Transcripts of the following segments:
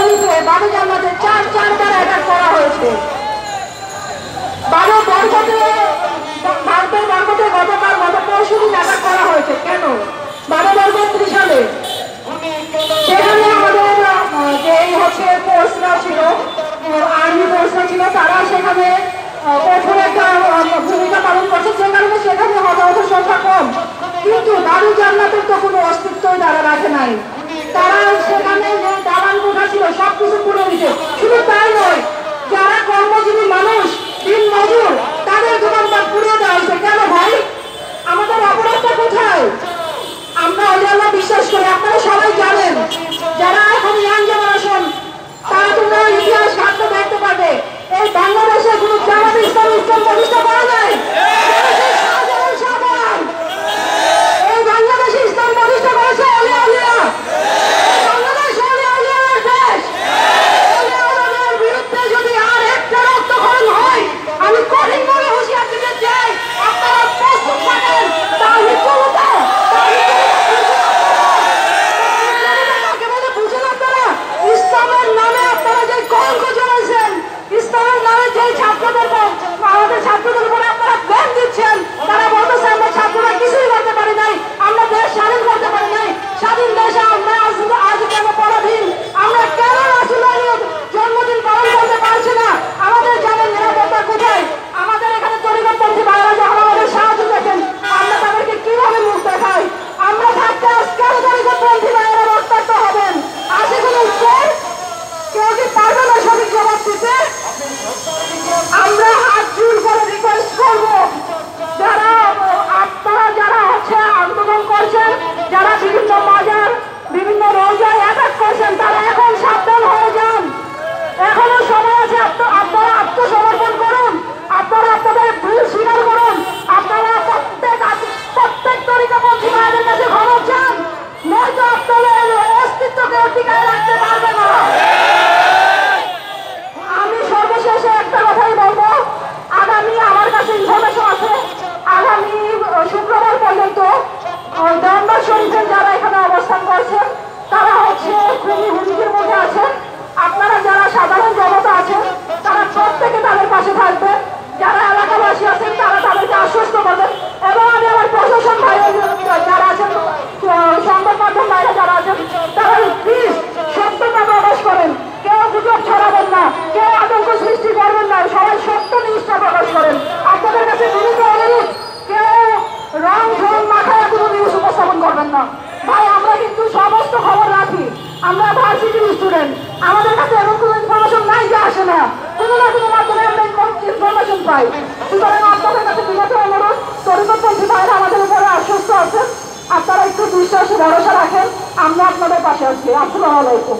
শরীফে বাবু জান্নাতে চারবার অ্যাটাক করা হয়েছে। ভারতের বরকতে গত পরশুদিন অ্যাটাক করা হয়েছে। কেন? 12 সালে সেখানে আমাদের যে ফোর্সরা ছিল, আর্মি ফোর্সরা ছিল, তারা সেখানে কঠোর একটা ভূমিকা পালন করছে, যে কারণে সেখানে হতাহতের সংখ্যা কম। কিন্তু দারুল জান্নাতের তো কোনো অস্তিত্বই তারা রাখে নাই। তারা সেখানে যে দালান কোঠা ছিল সবকিছু পুড়ে দিচ্ছে। শুধু তাই নয়, যারা কর্মজীবী মানুষ, দিন মজুর, তাদের দোকানপাট পুড়িয়ে দেওয়া হয়েছে। কেন ভাই? আমাদের অপরাধটা কোথায়? আমরা আল্লাহ বিশ্বাস করি, আপনারা সবাই জানেন। যারা এখন ইয়াং জেনারেশন, তারা তোমরা ইতিহাস ঘাটতে দেখতে পাবে এই বাংলাদেশে কোন জামাত ইসলাম প্রতিষ্ঠা করা যায়? এই বাংলাদেশে ইসলাম প্রতিষ্ঠা করেছে আউলিয়া আউলিয়া। বাংলাদেশ আউলিয়া আউলিয়ার দেশ। আউলিয়া আউলিয়ার বিরুদ্ধে যদি আর একটা রক্তক্ষরণ হয়, আমি কঠিন ভাবে হুঁশিয়ার দিতে চাই, আপনারা প্রস্তুত থাকেন। তাওহীদ বলতে ইসলামের নামে আপনারা যে কলঙ্ক জড়াইছেন, ইসলামের নামে যে আমাদের ছাত্রদের উপরে আপনারা ব্যান দিচ্ছেন, তারা বলতেছে আমরা ছাত্ররা কিছুই করতে পারি নাই, আমরা দেশ স্বাধীন করতে পারি নাই। স্বাধীন দেশে আমরা আজ কেন পরাধীন? আমরা কেন রাসূলের জন্মদিন পালন করতে পারছি না? আমাদের জানেন নিরাপত্তা কোথায়? আমাদের এখানে তরিকতপন্থী ভাইরা যখন আমাদের সাহায্য দেখেন, আমরা তাদেরকে কিভাবে মুখ দেখাই? আমরা থাকতে আজকাল তরিকতপন্থী ভাইরা রক্তাক্ত হবেন। আছে কোনো উত্তর? কেউ কি পারবে না সঠিক জবাব দিতে? আমরা হাত জোর করে রিকোয়েস্ট করবো, যারা আন্দোলন করছেন, যারা বিভিন্ন বাজার, বিভিন্ন রোজায় অ্যাটাক করছেন, তারা এখন সাবধান হয়ে যান। এখনো সময় আছে, আপনারা আত্মসমর্পণ করুন, আপনারা আপনাদের ভুল স্বীকার করুন, আপনারা প্রত্যেক তরিকাপন্থী ভাইদের কাছে ক্ষমা চান, নয়তো আপনাদের অস্তিত্বকে টিকায় রাখতে পারবে না। আমি সর্বশেষে একটা কথাই বলবো, আগামী আমার কাছে ইনফরমেশন আছে, আগামী শুক্রবার পর্যন্ত দরবার শরীফে যারা এখানে অবস্থান করছেন, তারা খুবই হুমকির মধ্যে আছেন। আপনারা যারা সাধারণ জনতা আছেন, তারা প্রত্যেকে তাদের পাশে থাকবেন। যারা এলাকাবাসী আছেন, তারা তাদেরকে আশ্বস্ত করবেন। এবং আমি আমার প্রশাসন ভাইরা যারা আছেন, সংবাদ মাধ্যম ভাইরা যারা আছেন, তারা প্লিজ সত্যতা প্রকাশ করেন। কেউ গুজব ছড়াবেন না, কেউ আতঙ্ক সৃষ্টি করবেন না, সবাই সত্য নিষ্ঠা প্রকাশ করেন। আপনাদের কাছে বিনীত অনুরোধ, কেউ রং ঝং মাথায় কোনো নিউজ উপস্থাপন করবেন না। ভাই, আমরা কিন্তু সমস্ত খবর রাখি, আমরা ভার্সিটির স্টুডেন্ট, আমাদের কাছে এমন কোনো ইনফরমেশন নাই যে আসে না, কোনো না কোনো মাধ্যমে আমরা ইনফরমেশন পাই। সুতরাং আপনাদের কাছে বিনীত অনুরোধ, তরিকতপন্থী ভাইরা আমাদের উপরে আশ্বস্ত আছেন, আপনারা একটু বিশ্বাস ভরসা রাখেন, আমরা আপনাদের পাশে আছি। আসসালামু আলাইকুম।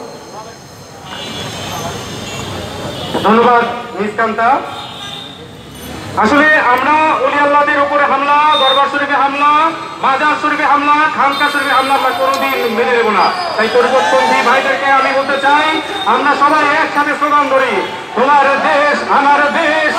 ধন্যবাদ মিস কান্তা। আসলে আমরা ওলি আল্লাহদের উপরে হামলা, দরবার শরীফে হামলা, মাজার শরীফে হামলা, খানকা শরীফে হামলা আমরা কোনোদিন মেনে নেব না। তাই তরিকতপন্থী ভাইদেরকে আমি বলতে চাই, আমরা সবাই একসাথে স্লোগান ধরি, তোমার দেশ আমার দেশ।